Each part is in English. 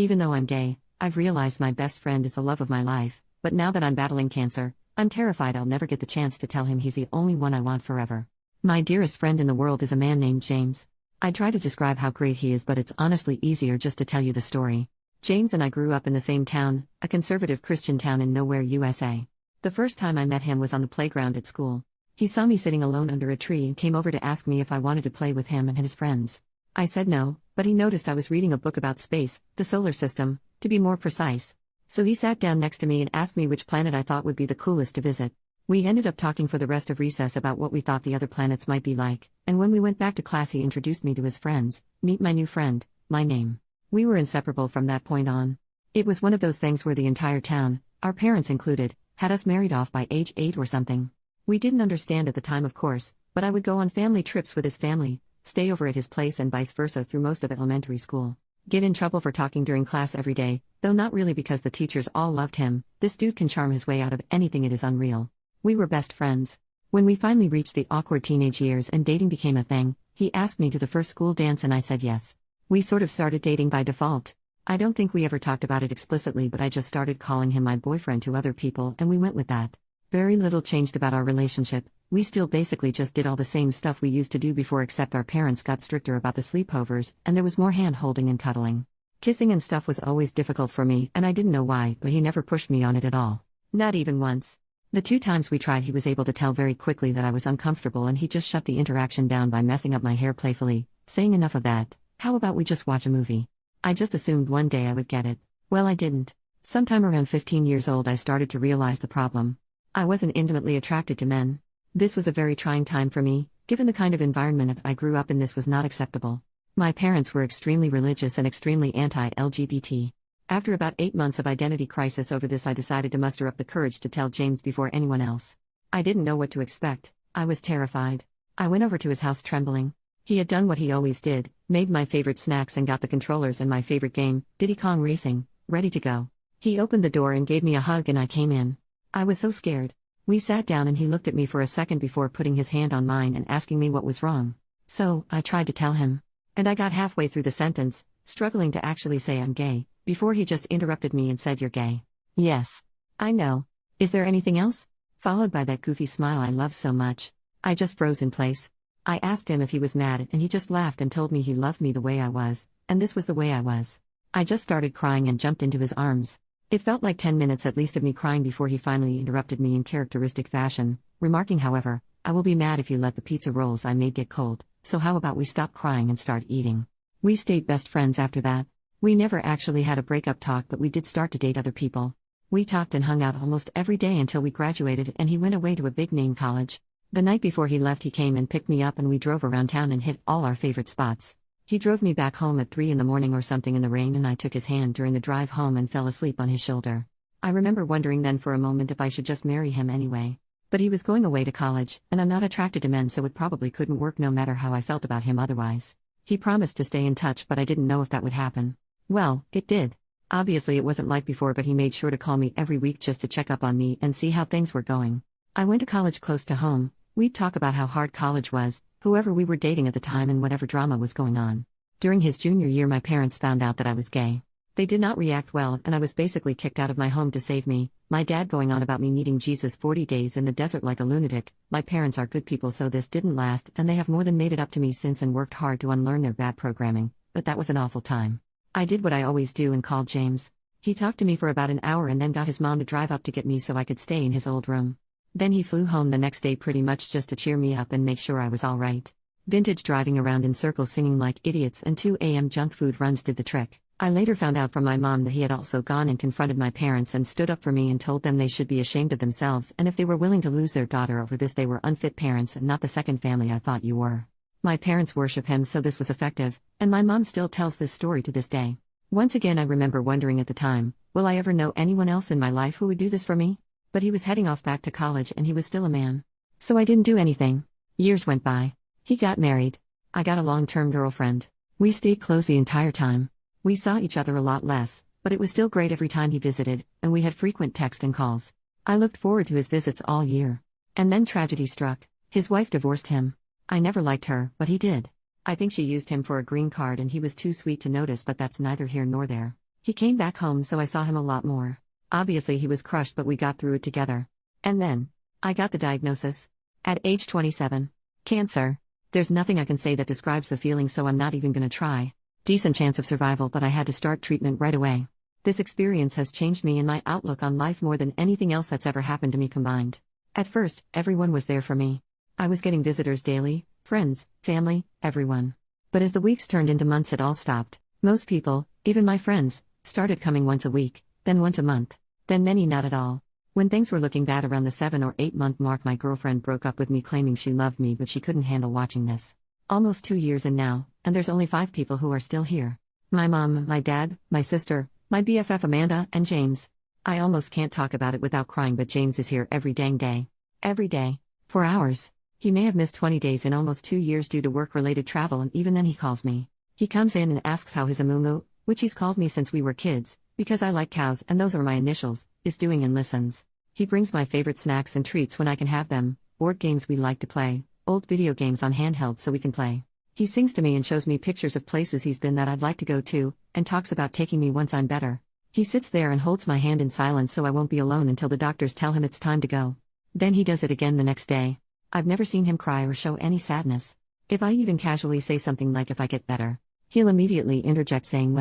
Even though I'm gay, I've realized my best friend is the love of my life, but now that I'm battling cancer, I'm terrified I'll never get the chance to tell him he's the only one I want forever. My dearest friend in the world is a man named James. I try to describe how great he is, but it's honestly easier just to tell you the story. James and I grew up in the same town, a conservative Christian town in nowhere, USA. The first time I met him was on the playground at school. He saw me sitting alone under a tree and came over to ask me if I wanted to play with him and his friends. I said no, but he noticed I was reading a book about space, the solar system, to be more precise. So he sat down next to me and asked me which planet I thought would be the coolest to visit. We ended up talking for the rest of recess about what we thought the other planets might be like, and when we went back to class he introduced me to his friends. Meet my new friend, my name. We were inseparable from that point on. It was one of those things where the entire town, our parents included, had us married off by age 8 or something. We didn't understand at the time, of course, but I would go on family trips with his family, stay over at his place and vice versa through most of elementary school. Get in trouble for talking during class every day, though not really because the teachers all loved him. This dude can charm his way out of anything, it is unreal. We were best friends. When we finally reached the awkward teenage years and dating became a thing, he asked me to the first school dance and I said yes. We sort of started dating by default. I don't think we ever talked about it explicitly, but I just started calling him my boyfriend to other people and we went with that. Very little changed about our relationship. We still basically just did all the same stuff we used to do before, except our parents got stricter about the sleepovers and there was more hand-holding and cuddling. Kissing and stuff was always difficult for me and I didn't know why, but he never pushed me on it at all. Not even once. The 2 times we tried he was able to tell very quickly that I was uncomfortable and he just shut the interaction down by messing up my hair playfully, saying enough of that, how about we just watch a movie? I just assumed one day I would get it. Well, I didn't. Sometime around 15 years old I started to realize the problem. I wasn't intimately attracted to men. This was a very trying time for me, given the kind of environment I grew up in. This was not acceptable. My parents were extremely religious and extremely anti-LGBT. After about 8 months of identity crisis over this, I decided to muster up the courage to tell James before anyone else. I didn't know what to expect. I was terrified. I went over to his house trembling. He had done what he always did, made my favorite snacks and got the controllers and my favorite game, Diddy Kong Racing, ready to go. He opened the door and gave me a hug and I came in. I was so scared. We sat down and he looked at me for a second before putting his hand on mine and asking me what was wrong. So, I tried to tell him. And I got halfway through the sentence, struggling to actually say I'm gay, before he just interrupted me and said, "You're gay." Yes. I know. Is there anything else? Followed by that goofy smile I love so much. I just froze in place. I asked him if he was mad and he just laughed and told me he loved me the way I was, and this was the way I was. I just started crying and jumped into his arms. It felt like 10 minutes at least of me crying before he finally interrupted me in characteristic fashion, remarking, however, "I will be mad if you let the pizza rolls I made get cold, so how about we stop crying and start eating?" We stayed best friends after that. We never actually had a breakup talk, but we did start to date other people. We talked and hung out almost every day until we graduated and he went away to a big-name college. The night before he left he came and picked me up and we drove around town and hit all our favorite spots. He drove me back home at 3 in the morning or something in the rain and I took his hand during the drive home and fell asleep on his shoulder. I remember wondering then for a moment if I should just marry him anyway. But he was going away to college, and I'm not attracted to men, so it probably couldn't work no matter how I felt about him otherwise. He promised to stay in touch, but I didn't know if that would happen. Well, it did. Obviously it wasn't like before, but he made sure to call me every week just to check up on me and see how things were going. I went to college close to home. We'd talk about how hard college was, whoever we were dating at the time and whatever drama was going on. During his junior year my parents found out that I was gay. They did not react well and I was basically kicked out of my home to save me, my dad going on about me needing Jesus 40 days in the desert like a lunatic. My parents are good people, so this didn't last and they have more than made it up to me since and worked hard to unlearn their bad programming, but that was an awful time. I did what I always do and called James. He talked to me for about an hour and then got his mom to drive up to get me so I could stay in his old room. Then he flew home the next day pretty much just to cheer me up and make sure I was alright. Vintage driving around in circles singing like idiots and 2 a.m. junk food runs did the trick. I later found out from my mom that he had also gone and confronted my parents and stood up for me and told them they should be ashamed of themselves, and if they were willing to lose their daughter over this they were unfit parents and not the second family I thought you were. My parents worship him, so this was effective, and my mom still tells this story to this day. Once again I remember wondering at the time, will I ever know anyone else in my life who would do this for me? But he was heading off back to college and he was still a man. So I didn't do anything. Years went by. He got married. I got a long-term girlfriend. We stayed close the entire time. We saw each other a lot less, but it was still great every time he visited, and we had frequent text and calls. I looked forward to his visits all year. And then tragedy struck. His wife divorced him. I never liked her, but he did. I think she used him for a green card and he was too sweet to notice, but that's neither here nor there. He came back home, so I saw him a lot more. Obviously, he was crushed, but we got through it together. And then, I got the diagnosis. At age 27. Cancer. There's nothing I can say that describes the feeling, so I'm not even gonna try. Decent chance of survival, but I had to start treatment right away. This experience has changed me and my outlook on life more than anything else that's ever happened to me combined. At first, everyone was there for me. I was getting visitors daily, friends, family, everyone. But as the weeks turned into months, it all stopped. Most people, even my friends, started coming once a week, then once a month, then many not at all. When things were looking bad around the 7 or 8 month mark, my girlfriend broke up with me claiming she loved me, but she couldn't handle watching this. Almost 2 years in now, and there's only 5 people who are still here. My mom, my dad, my sister, my BFF Amanda, and James. I almost can't talk about it without crying, but James is here every dang day. Every day. For hours. He may have missed 20 days in almost 2 years due to work-related travel, and even then he calls me. He comes in and asks how his Amumu, which he's called me since we were kids, because I like cows and those are my initials, is doing, and listens. He brings my favorite snacks and treats when I can have them, board games we like to play, old video games on handheld so we can play. He sings to me and shows me pictures of places he's been that I'd like to go to, and talks about taking me once I'm better. He sits there and holds my hand in silence so I won't be alone until the doctors tell him it's time to go. Then he does it again the next day. I've never seen him cry or show any sadness. If I even casually say something like if I get better, he'll immediately interject saying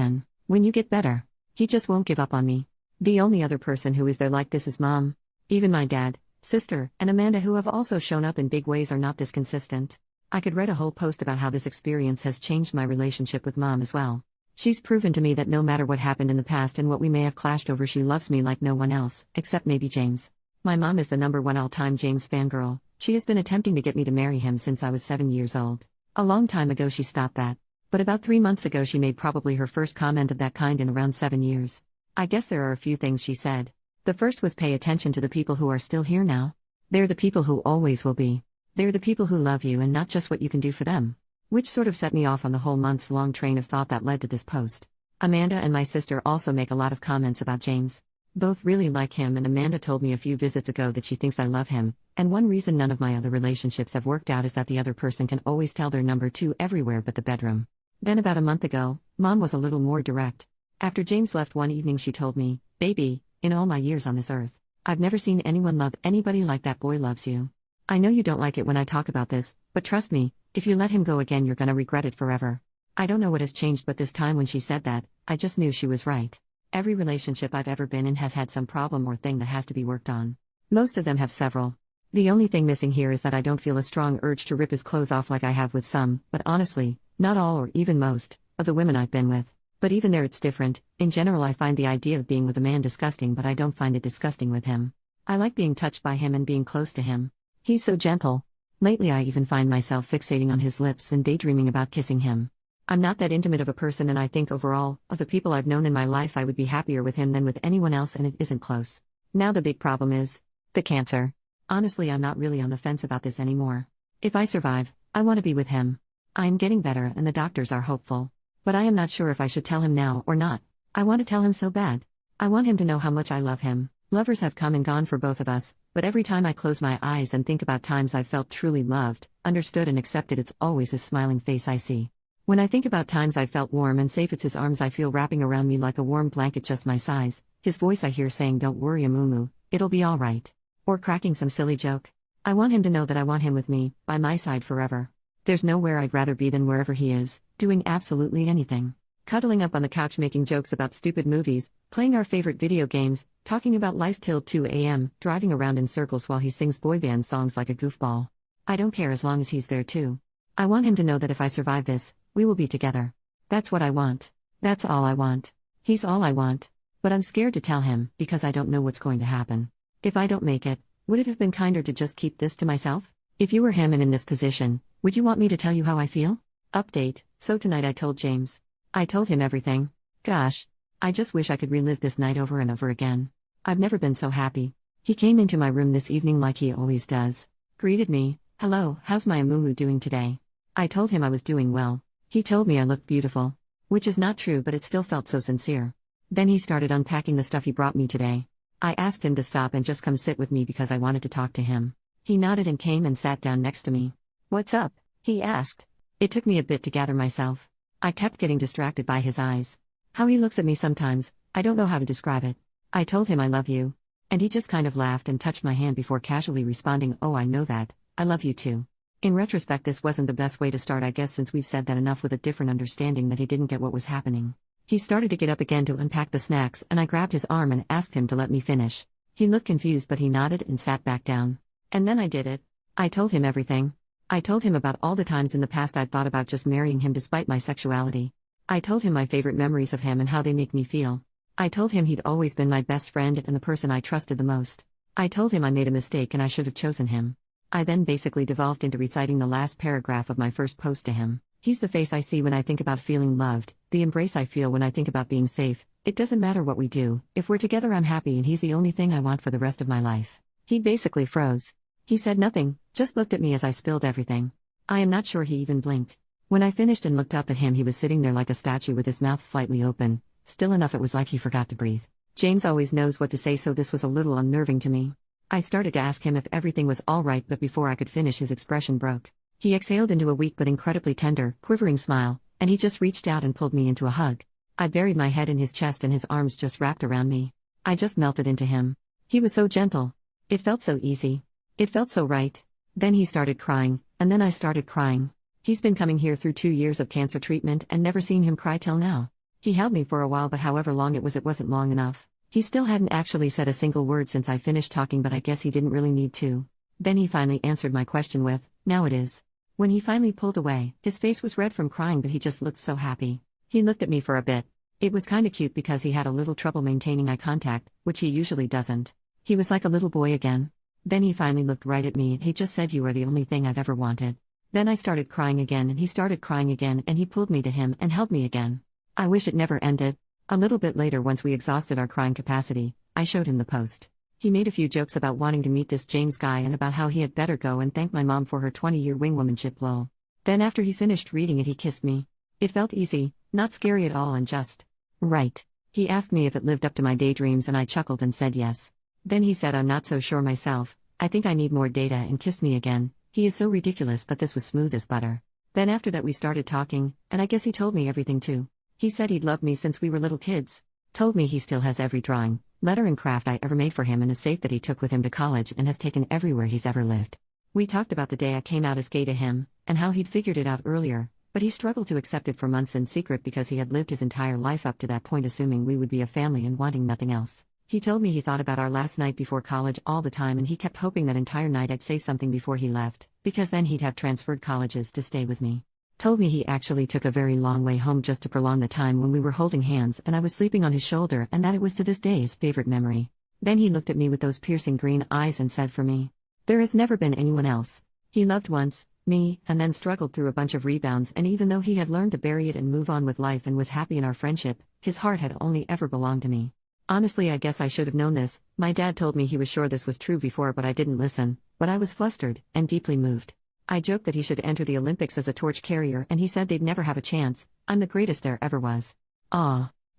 when you get better. He just won't give up on me. The only other person who is there like this is Mom. Even my dad, sister, and Amanda, who have also shown up in big ways, are not this consistent. I could write a whole post about how this experience has changed my relationship with Mom as well. She's proven to me that no matter what happened in the past and what we may have clashed over, she loves me like no one else, except maybe James. My mom is the #1 all-time James fangirl. She has been attempting to get me to marry him since I was 7 years old. A long time ago she stopped that. But about 3 months ago she made probably her first comment of that kind in around 7 years. I guess there are a few things she said. The first was pay attention to the people who are still here now. They're the people who always will be. They're the people who love you and not just what you can do for them. Which sort of set me off on the whole months-long train of thought that led to this post. Amanda and my sister also make a lot of comments about James. Both really like him, and Amanda told me a few visits ago that she thinks I love him, and one reason none of my other relationships have worked out is that the other person can always tell they're #2 everywhere but the bedroom. Then about a month ago, Mom was a little more direct. After James left one evening she told me, "Baby, in all my years on this earth, I've never seen anyone love anybody like that boy loves you. I know you don't like it when I talk about this, but trust me, if you let him go again you're gonna regret it forever." I don't know what has changed, but this time when she said that, I just knew she was right. Every relationship I've ever been in has had some problem or thing that has to be worked on. Most of them have several. The only thing missing here is that I don't feel a strong urge to rip his clothes off like I have with some, but honestly, not all or even most, of the women I've been with. But even there it's different. In general I find the idea of being with a man disgusting, but I don't find it disgusting with him. I like being touched by him and being close to him. He's so gentle. Lately I even find myself fixating on his lips and daydreaming about kissing him. I'm not that intimate of a person, and I think overall, of the people I've known in my life, I would be happier with him than with anyone else, and it isn't close. Now the big problem is the cancer. Honestly, I'm not really on the fence about this anymore. If I survive, I want to be with him. I'm getting better and the doctors are hopeful. But I am not sure if I should tell him now or not. I want to tell him so bad. I want him to know how much I love him. Lovers have come and gone for both of us, but every time I close my eyes and think about times I felt truly loved, understood and accepted, it's always his smiling face I see. When I think about times I felt warm and safe, it's his arms I feel wrapping around me like a warm blanket just my size, his voice I hear saying, "Don't worry Amumu, it'll be alright." Or cracking some silly joke. I want him to know that I want him with me, by my side forever. There's nowhere I'd rather be than wherever he is, doing absolutely anything. Cuddling up on the couch making jokes about stupid movies, playing our favorite video games, talking about life till 2 a.m., driving around in circles while he sings boy band songs like a goofball. I don't care as long as he's there too. I want him to know that if I survive this, we will be together. That's what I want. That's all I want. He's all I want. But I'm scared to tell him, because I don't know what's going to happen. If I don't make it, would it have been kinder to just keep this to myself? If you were him and in this position, would you want me to tell you how I feel? Update. So tonight I told James. I told him everything. Gosh. I just wish I could relive this night over and over again. I've never been so happy. He came into my room this evening like he always does. Greeted me. "Hello, how's my Amumu doing today?" I told him I was doing well. He told me I looked beautiful. Which is not true, but it still felt so sincere. Then he started unpacking the stuff he brought me today. I asked him to stop and just come sit with me because I wanted to talk to him. He nodded and came and sat down next to me. "What's up?" he asked. It took me a bit to gather myself. I kept getting distracted by his eyes. How he looks at me sometimes, I don't know how to describe it. I told him I love you. And he just kind of laughed and touched my hand before casually responding, oh, I know that, I love you too. In retrospect, this wasn't the best way to start, I guess, since we've said that enough, with a different understanding that he didn't get what was happening. He started to get up again to unpack the snacks, and I grabbed his arm and asked him to let me finish. He looked confused, but he nodded and sat back down. And then I did it. I told him everything. I told him about all the times in the past I'd thought about just marrying him despite my sexuality. I told him my favorite memories of him and how they make me feel. I told him he'd always been my best friend and the person I trusted the most. I told him I made a mistake and I should have chosen him. I then basically devolved into reciting the last paragraph of my first post to him. He's the face I see when I think about feeling loved, the embrace I feel when I think about being safe. It doesn't matter what we do, if we're together I'm happy, and he's the only thing I want for the rest of my life. He basically froze. He said nothing, just looked at me as I spilled everything. I am not sure he even blinked. When I finished and looked up at him, he was sitting there like a statue with his mouth slightly open, still enough it was like he forgot to breathe. James always knows what to say, so this was a little unnerving to me. I started to ask him if everything was all right, but before I could finish, his expression broke. He exhaled into a weak but incredibly tender, quivering smile, and he just reached out and pulled me into a hug. I buried my head in his chest and his arms just wrapped around me. I just melted into him. He was so gentle. It felt so easy. It felt so right. Then he started crying, and then I started crying. He's been coming here through 2 years of cancer treatment and never seen him cry till now. He held me for a while, but however long it wasn't long enough. He still hadn't actually said a single word since I finished talking, but I guess he didn't really need to. Then he finally answered my question with, "Now it is." When he finally pulled away, his face was red from crying, but he just looked so happy. He looked at me for a bit. It was kinda cute because he had a little trouble maintaining eye contact, which he usually doesn't. He was like a little boy again. Then he finally looked right at me and he just said, "You are the only thing I've ever wanted." Then I started crying again and he started crying again, and he pulled me to him and held me again. I wish it never ended. A little bit later, once we exhausted our crying capacity, I showed him the post. He made a few jokes about wanting to meet this James guy and about how he had better go and thank my mom for her 20-year wingwomanship lol. Then after he finished reading it, he kissed me. It felt easy, not scary at all, and just right. He asked me if it lived up to my daydreams and I chuckled and said yes. Then he said, "I'm not so sure myself, I think I need more data," and kissed me again. He is so ridiculous, but this was smooth as butter. Then after that we started talking, and I guess he told me everything too. He said he'd loved me since we were little kids. Told me he still has every drawing, letter and craft I ever made for him in a safe that he took with him to college and has taken everywhere he's ever lived. We talked about the day I came out as gay to him, and how he'd figured it out earlier, but he struggled to accept it for months in secret because he had lived his entire life up to that point assuming we would be a family and wanting nothing else. He told me he thought about our last night before college all the time, and he kept hoping that entire night I'd say something before he left, because then he'd have transferred colleges to stay with me. Told me he actually took a very long way home just to prolong the time when we were holding hands and I was sleeping on his shoulder, and that it was to this day his favorite memory. Then he looked at me with those piercing green eyes and said, "For me, there has never been anyone else." He loved once, me, and then struggled through a bunch of rebounds, and even though he had learned to bury it and move on with life and was happy in our friendship, his heart had only ever belonged to me. Honestly, I guess I should have known this. My dad told me he was sure this was true before, but I didn't listen. But I was flustered and deeply moved. I joked that he should enter the Olympics as a torch carrier, and he said they'd never have a chance. I'm the greatest there ever was.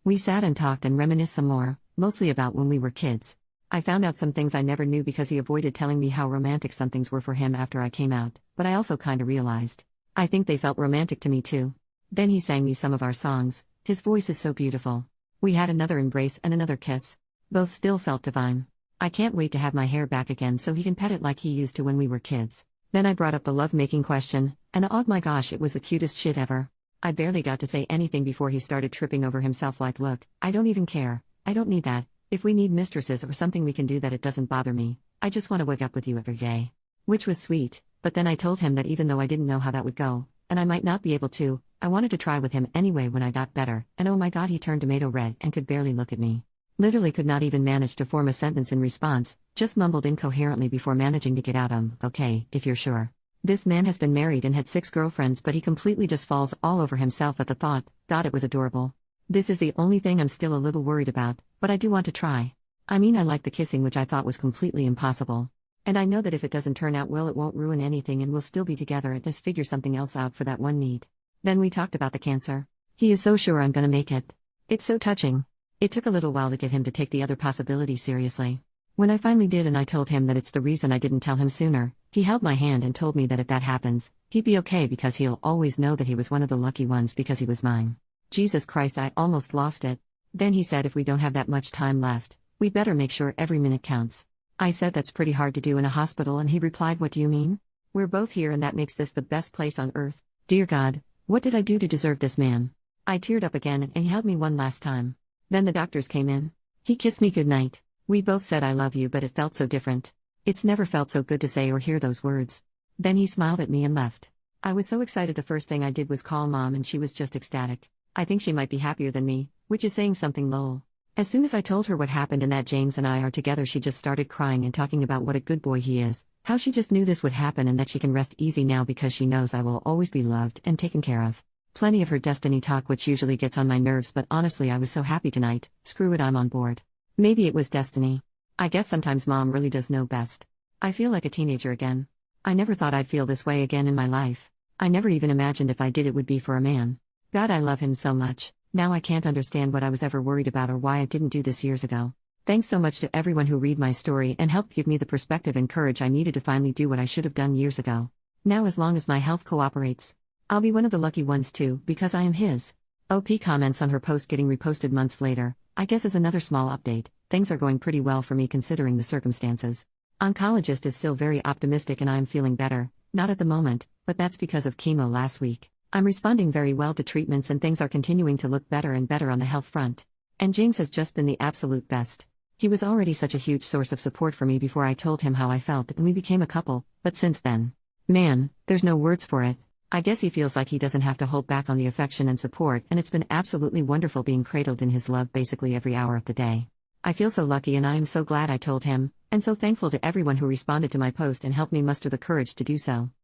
We sat and talked and reminisced some more, mostly about when we were kids. I found out some things I never knew because he avoided telling me how romantic some things were for him after I came out, but I also kinda realized. I think they felt romantic to me too. Then he sang me some of our songs. His voice is so beautiful. We had another embrace and another kiss. Both still felt divine. I can't wait to have my hair back again so he can pet it like he used to when we were kids. Then I brought up the love-making question, and oh my gosh, it was the cutest shit ever. I barely got to say anything before he started tripping over himself like, "Look, I don't even care. I don't need that. If we need mistresses or something we can do that, it doesn't bother me. I just want to wake up with you every day." Which was sweet, but then I told him that even though I didn't know how that would go, and I might not be able to, I wanted to try with him anyway when I got better, and oh my god, he turned tomato red and could barely look at me. Literally could not even manage to form a sentence in response, just mumbled incoherently before managing to get out, "Okay, if you're sure." This man has been married and had 6 girlfriends, but he completely just falls all over himself at the thought. God, it was adorable. This is the only thing I'm still a little worried about, but I do want to try. I mean, I like the kissing, which I thought was completely impossible. And I know that if it doesn't turn out well, it won't ruin anything and we'll still be together and just figure something else out for that one need. Then we talked about the cancer. He is so sure I'm gonna make it. It's so touching. It took a little while to get him to take the other possibility seriously. When I finally did and I told him that it's the reason I didn't tell him sooner, he held my hand and told me that if that happens, he'd be okay because he'll always know that he was one of the lucky ones because he was mine. Jesus Christ, I almost lost it. Then he said if we don't have that much time left, we better make sure every minute counts. I said that's pretty hard to do in a hospital, and he replied, what do you mean? We're both here, and that makes this the best place on earth. Dear God, what did I do to deserve this man? I teared up again, and he held me one last time. Then the doctors came in. He kissed me goodnight. We both said I love you, but it felt so different. It's never felt so good to say or hear those words. Then he smiled at me and left. I was so excited, the first thing I did was call Mom, and she was just ecstatic. I think she might be happier than me, which is saying something, lol. As soon as I told her what happened and that James and I are together, she just started crying and talking about what a good boy he is, how she just knew this would happen and that she can rest easy now because she knows I will always be loved and taken care of. Plenty of her destiny talk, which usually gets on my nerves, but honestly I was so happy tonight. Screw it, I'm on board. Maybe it was destiny. I guess sometimes Mom really does know best. I feel like a teenager again. I never thought I'd feel this way again in my life. I never even imagined if I did it would be for a man. God, I love him so much. Now I can't understand what I was ever worried about or why I didn't do this years ago. Thanks so much to everyone who read my story and helped give me the perspective and courage I needed to finally do what I should have done years ago. Now as long as my health cooperates, I'll be one of the lucky ones too, because I am his. OP comments on her post getting reposted months later. I guess as another small update, things are going pretty well for me considering the circumstances. Oncologist is still very optimistic and I am feeling better, not at the moment, but that's because of chemo last week. I'm responding very well to treatments and things are continuing to look better and better on the health front. And James has just been the absolute best. He was already such a huge source of support for me before I told him how I felt and we became a couple, but since then, man, there's no words for it. I guess he feels like he doesn't have to hold back on the affection and support, and it's been absolutely wonderful being cradled in his love basically every hour of the day. I feel so lucky and I am so glad I told him, and so thankful to everyone who responded to my post and helped me muster the courage to do so.